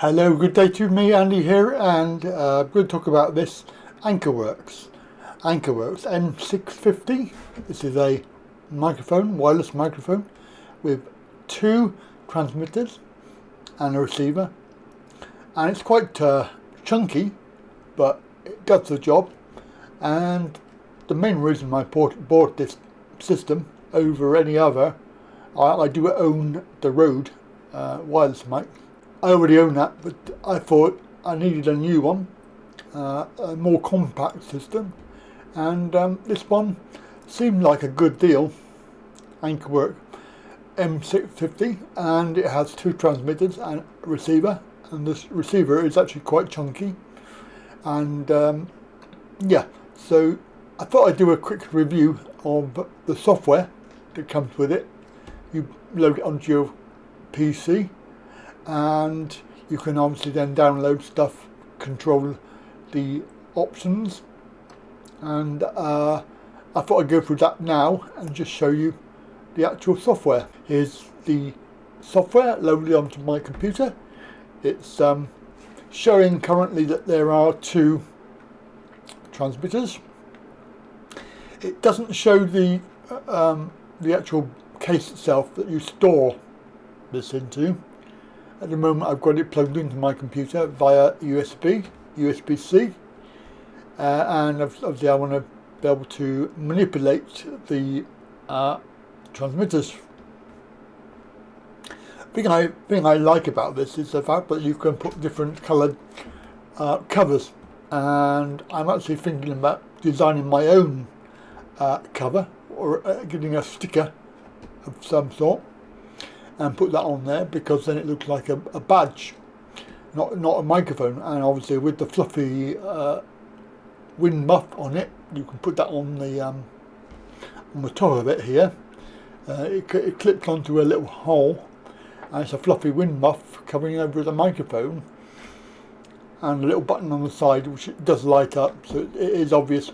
Hello, good day to me, Andy here, and I'm going to talk about this Ankerworks M650. This is a microphone, wireless microphone, with two transmitters and a receiver, and it's quite chunky, but it does the job. And the main reason I bought this system over any other, I do own the Rode wireless mic. I already own that, but I thought I needed a new one, a more compact system, and this one seemed like a good deal. Ankerworks M650, and it has two transmitters and a receiver, and this receiver is actually quite chunky. And yeah, so I thought I'd do a quick review of the software that comes with it. You load it onto your PC, and you can obviously then download stuff, control the options, and I thought I'd go through that now and just show you the actual software. Here's the software loaded onto my computer. It's showing currently that there are two transmitters. It doesn't show the actual case itself that you store this into. At the moment I've got it plugged into my computer via USB-C, and obviously I want to be able to manipulate the transmitters. The thing I like about this is the fact that you can put different coloured covers, and I'm actually thinking about designing my own cover, or getting a sticker of some sort and put that on there, because then it looks like a badge, not a microphone. And obviously with the fluffy wind muff on it, you can put that on the top of it here. It clips onto a little hole, and it's a fluffy wind muff covering over the microphone, and a little button on the side which it does light up, so it is obvious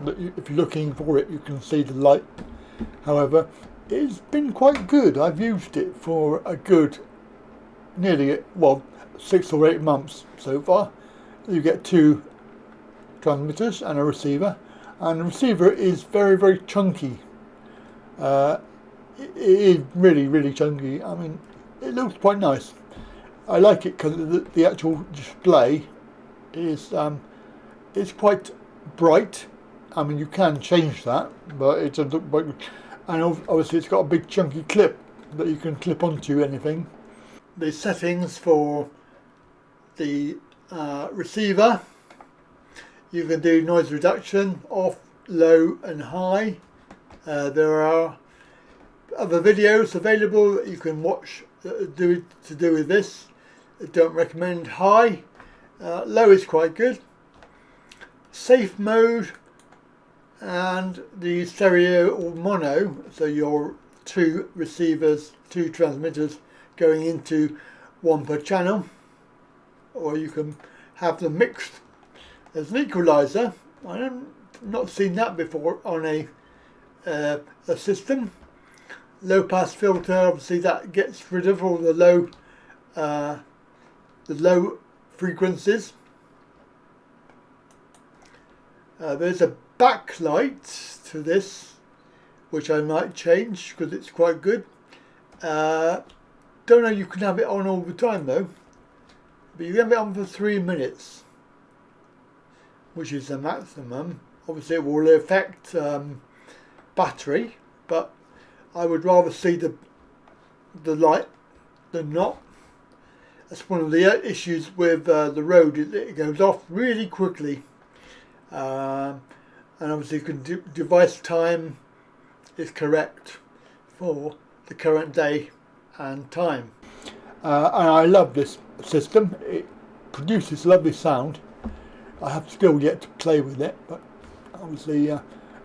that if you're looking for it you can see the light. However, it's been quite good. I've used it for a good nearly 6 or 8 months so far. You get two transmitters and a receiver, and the receiver is very chunky. It is really chunky. I mean, it looks quite nice. I like it because the actual display is it's quite bright. I mean, you can change that, but it doesn't look quite good. And obviously it's got a big chunky clip that you can clip onto anything. The settings for the receiver, you can do noise reduction, off, low and high. There are other videos available that you can watch to do with this. I don't recommend high. Low is quite good. Safe mode, and the stereo or mono, so your two receivers, two transmitters going into one per channel, or you can have them mixed. There's an equalizer. I've not seen that before on a system. Low pass filter, obviously that gets rid of all the low frequencies. There's a backlight to this, which I might change because it's quite good. Don't know you can have it on all the time though, but you can have it on for 3 minutes, which is the maximum. Obviously it will affect battery, but I would rather see the light than not. That's one of the issues with the Rode. It goes off really quickly. And obviously you can device time is correct for the current day and time. And I love this system. It produces lovely sound. I have still yet to play with it, but obviously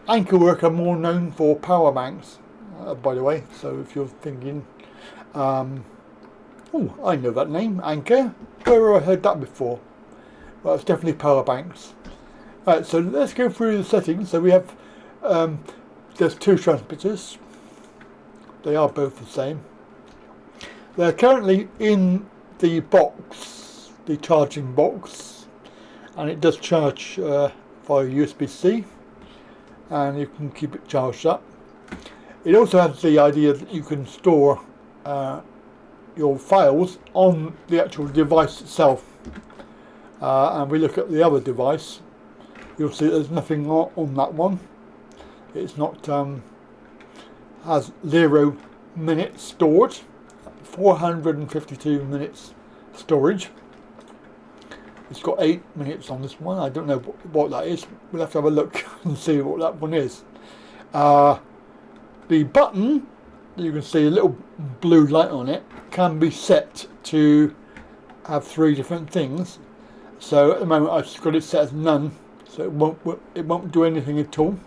Ankerworks are more known for power banks, by the way. So if you're thinking, oh, I know that name, Anker. Where have I heard that before? Well, it's definitely power banks. Right, so let's go through the settings. So we have, there's two transmitters. They are both the same. They're currently in the box the charging box, and it does charge via USB-C, and you can keep it charged up. It also has the idea that you can store your files on the actual device itself. And we look at the other device, you'll see there's nothing on that one. It's not has 0 minutes stored, 452 minutes storage. It's got 8 minutes on this one. I don't know what that is. We'll have to have a look and see what that one is. The button, you can see a little blue light on it, can be set to have 3 different things. So at the moment I've got it set as none, so it won't do anything at all.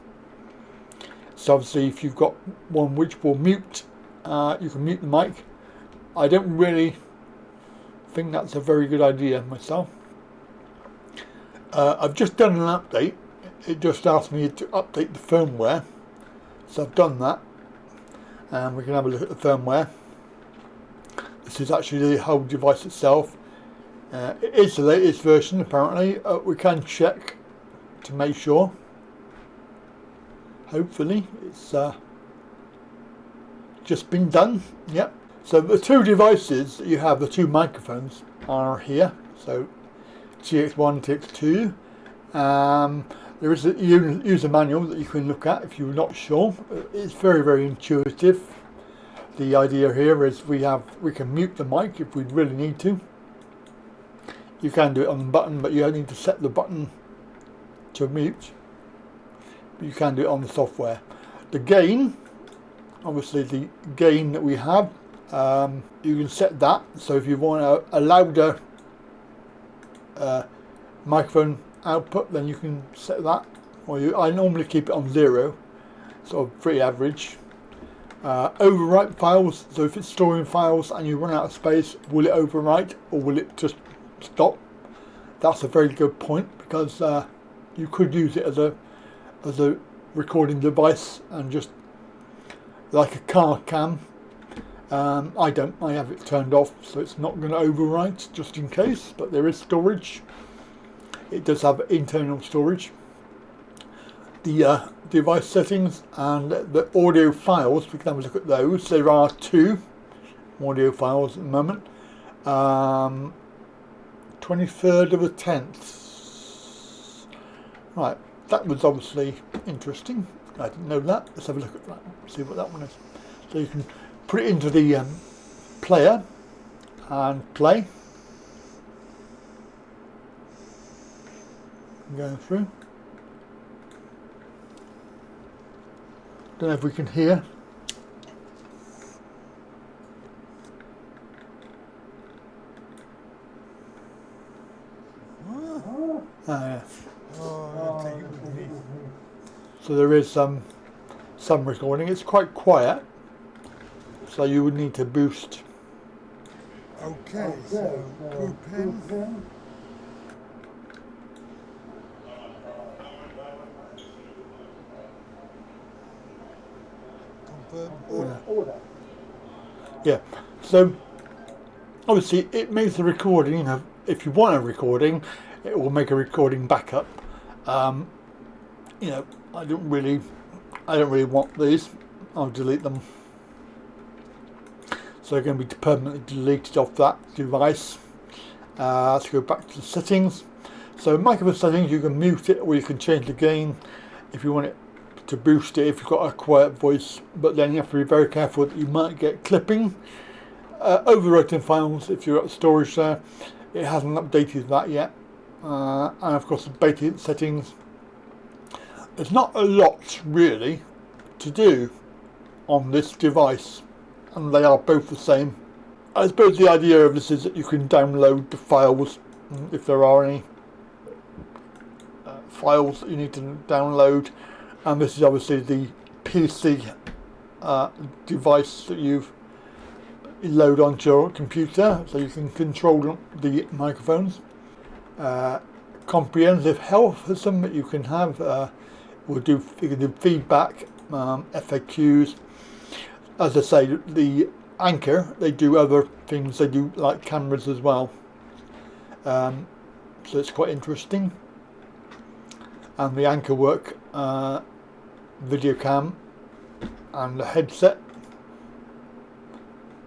So obviously if you've got one which will mute, you can mute the mic. I don't really think that's a very good idea myself. I've just done an update. It just asked me to update the firmware, so I've done that, and we can have a look at the firmware. This is actually the whole device itself. It is the latest version apparently. We can check to make sure. Hopefully it's just been done. Yep. So the 2 devices that you have, the 2 microphones, are here. So TX1, TX2. There is a user manual that you can look at if you're not sure. It's very, very intuitive. The idea here is we can mute the mic if we really need to. You can do it on the button, but you need to set the button to mute. But you can do it on the software. The gain, obviously the gain that we have, you can set that. So if you want a louder microphone output, then you can set that. Or I normally keep it on 0, sort of pretty average. Overwrite files, so if it's storing files and you run out of space, will it overwrite or will it just stop? That's a very good point, because you could use it as a recording device and just like a car cam. I don't. I have it turned off, so it's not going to overwrite, just in case. But there is storage. It does have internal storage. The device settings and the audio files, we can have a look at those. There are 2 audio files at the moment. 23rd of the 10th. Right, that was obviously interesting. I didn't know that. Let's have a look at that, see what that one is. So you can put it into the player and play. Going through. Don't know if we can hear. Yes. So there is some recording. It's quite quiet, so you would need to boost. Okay, so group in. Order. Yeah, so obviously it makes the recording, you know, if you want a recording, it will make a recording backup. You know, I don't really want these. I'll delete them. So they're going to be permanently deleted off that device. Let's go back to the settings. So microphone settings, you can mute it or you can change the gain if you want it to boost it if you've got a quiet voice, but then you have to be very careful that you might get clipping. Overwriting files, if you're at storage there, it hasn't updated that yet. And of course the beta settings, there's not a lot really to do on this device, and they are both the same. I suppose the idea of this is that you can download the files if there are any files that you need to download, and this is obviously the PC device that you load onto your computer, so you can control the microphones. Comprehensive health is something that you can have. You can do feedback, FAQs. As I say, the Anker, they do other things. They do like cameras as well. So it's quite interesting. And the Ankerworks video cam, and a headset,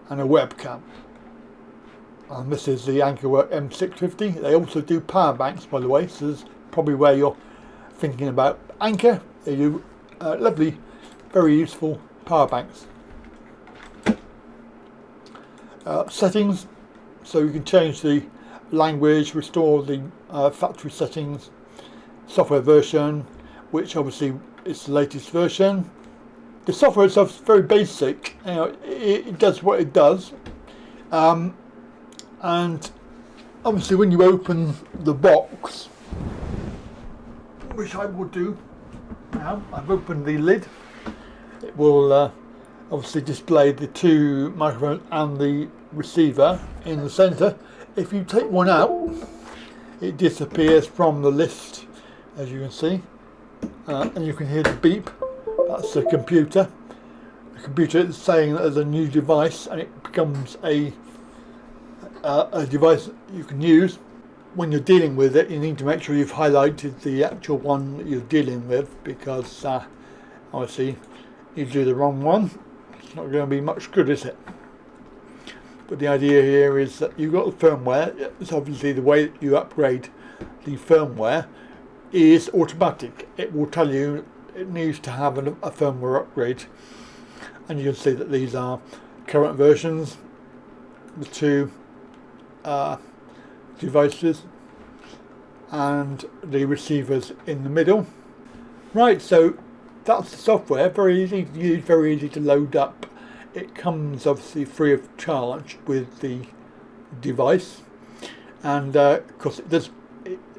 and a webcam. And this is the Ankerworks M650. They also do power banks, by the way, so this is probably where you're thinking about Anker. They do lovely, very useful power banks. Settings, so you can change the language, restore the factory settings, software version, which obviously is the latest version. The software itself is very basic, you know, it does what it does, and obviously when you open the box, which I will do now, I've opened the lid, it will obviously display the two microphones and the receiver in the centre. If you take one out, it disappears from the list, as you can see, and you can hear the beep. That's the computer. The computer is saying that there's a new device, and it becomes a device you can use. When you're dealing with it, you need to make sure you've highlighted the actual one that you're dealing with, because obviously you do the wrong one, it's not going to be much good, is it? But the idea here is that you've got the firmware. It's obviously the way that you upgrade the firmware is automatic. It will tell you it needs to have a firmware upgrade, and you can see that these are current versions, the two devices, and the receivers in the middle. Right, so that's the software. Very easy to use, very easy to load up. It comes obviously free of charge with the device, and of course it does.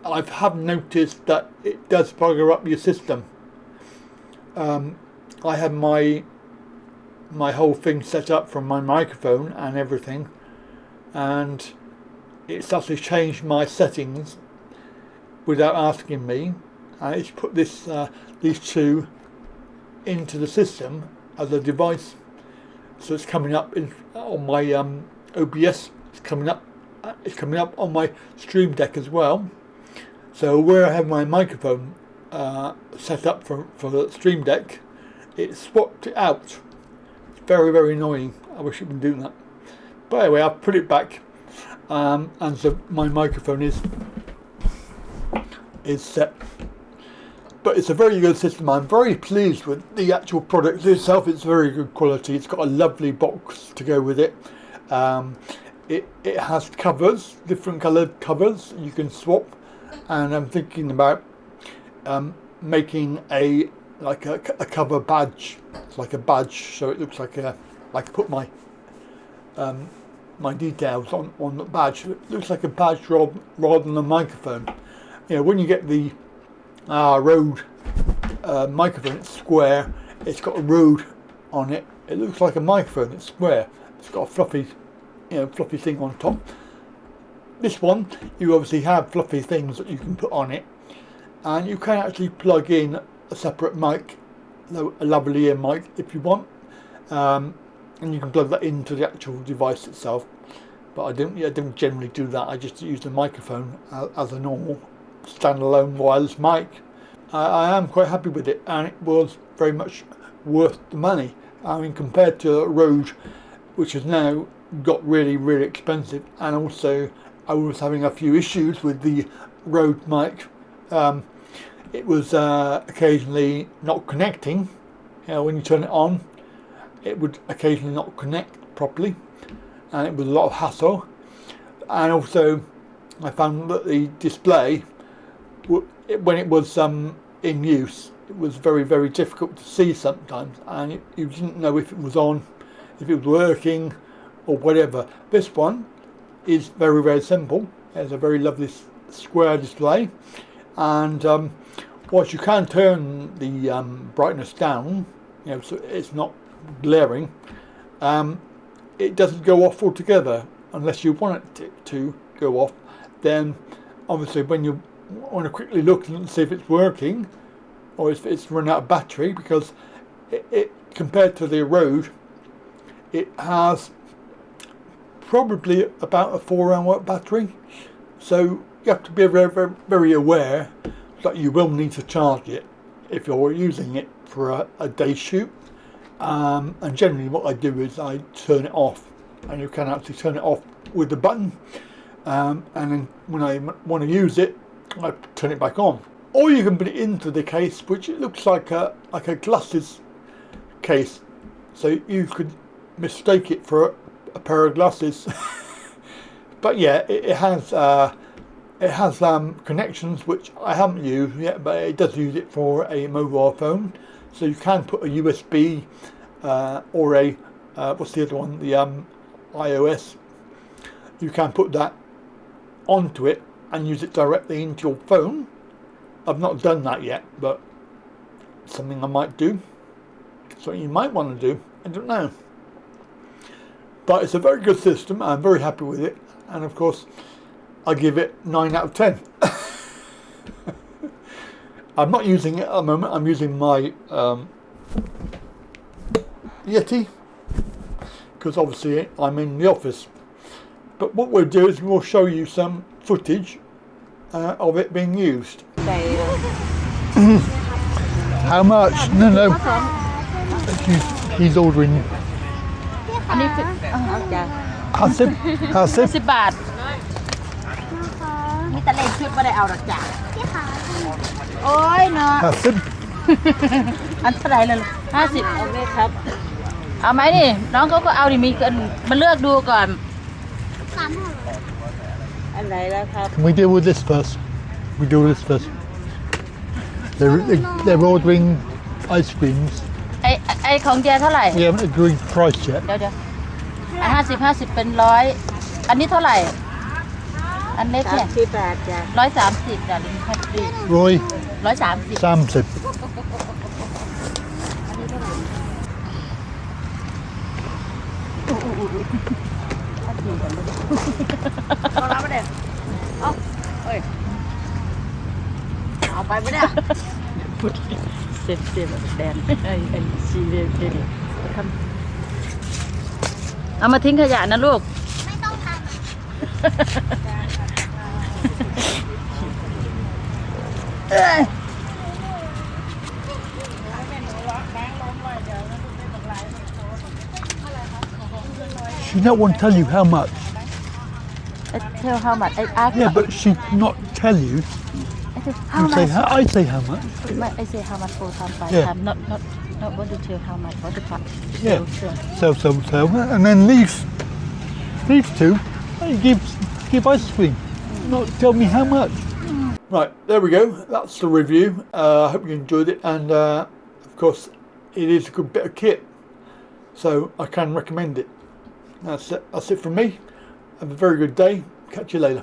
I have noticed that it does bugger up your system. I have my whole thing set up from my microphone and everything, and it's actually changed my settings without asking me, and it's put this these two into the system as a device. So it's coming up on my OBS. It's coming up on my Stream Deck as well. So where I have my microphone set up for the Stream Deck, it swapped it out. It's very, very annoying. I wish it would do that. But anyway, I've put it back, and so my microphone is set. But it's a very good system. I'm very pleased with the actual product itself. It's very good quality. It's got a lovely box to go with it. It has covers, different coloured covers you can swap, and I'm thinking about making a cover badge. It's like a badge, so it looks like I put my my details on the badge. It looks like a badge rather than a microphone. You know, when you get the Rode microphone, it's square, it's got a Rode on it, it looks like a microphone, it's square, it's got a fluffy thing on top. This one, you obviously have fluffy things that you can put on it, and you can actually plug in a separate mic, a lavalier mic if you want, and you can plug that into the actual device itself. But I don't generally do that. I just use the microphone as a normal standalone wireless mic. I am quite happy with it, and it was very much worth the money. I mean, compared to Rode, which has now got really, really expensive, and also I was having a few issues with the Rode mic. It was occasionally not connecting. You know, when you turn it on, it would occasionally not connect properly, and it was a lot of hassle. And also, I found that the display, when it was in use, it was very, very difficult to see sometimes, and you didn't know if it was on, if it was working, or whatever. This one is very, very simple. It has a very lovely square display, and whilst you can turn the brightness down, you know, so it's not glaring, it doesn't go off altogether unless you want it to go off. Then obviously when you want to quickly look and see if it's working or if it's run out of battery, because it compared to the Rode, it has probably about a 4-hour battery, So you have to be very aware that you will need to charge it if you're using it for a day shoot. And generally what I do is I turn it off, and you can actually turn it off with the button, and then when I want to use it, I turn it back on. Or you can put it into the case, which it looks like a glasses case, so you could mistake it for a pair of glasses. But yeah, it has connections which I haven't used yet, but it does use it for a mobile phone. So you can put a USB or a what's the other one? The iOS. You can put that onto it and use it directly into your phone. I've not done that yet, but something I might do. Something you might want to do. I don't know. But it's a very good system. I'm very happy with it, and of course, I give it 9 out of 10. I'm not using it at the moment. I'm using my Yeti, because obviously I'm in the office. But what we'll do is we'll show you some footage of it being used. How much? No. He's ordering. อันนี้คือเอาจ้ะ 50 10 บาทมีแต่เลขชุดไม่ได้เอาหรอกจ้ะโอ้ยเนาะ 50 อันเท่าไหร่เลย50เอาเลยครับเอาไหมนี่น้องเขาก็เอาดิมีกันมาเลือกดูก่อนอันไหนแล้วครับ Can we deal with this first? We deal with this first. They're ordering ice creams. ไอของแกเท่าไหร่ We haven't agreed price yet. เดี๋ยว50เป็น100อันนี้เท่าไหร่อันเล็กเนี่ย30 บาทจ้ะ130จ้ะลิงคัตตี้ Roy, 130 30. เอารับมาเด็ดเอาไปไม่ได้พูดเสียแบบแดนไอ้ซีเรียสดิเอามาทิ้งขยะนะลูกไม่ต้องทShe not want to tell you how much. Tell how much Yeah, but she not tell you. how You say much I say how much. I say how much 4 times 5 Yeah. times not what to tell how much what to cut Yeah. So, and then these two, they give ice cream. Not tell me how much. Right, there we go. That's the review. I hope you enjoyed it, and of course, it is a good bit of kit, so I can recommend it. That's it from me. Have a very good day. Catch you later.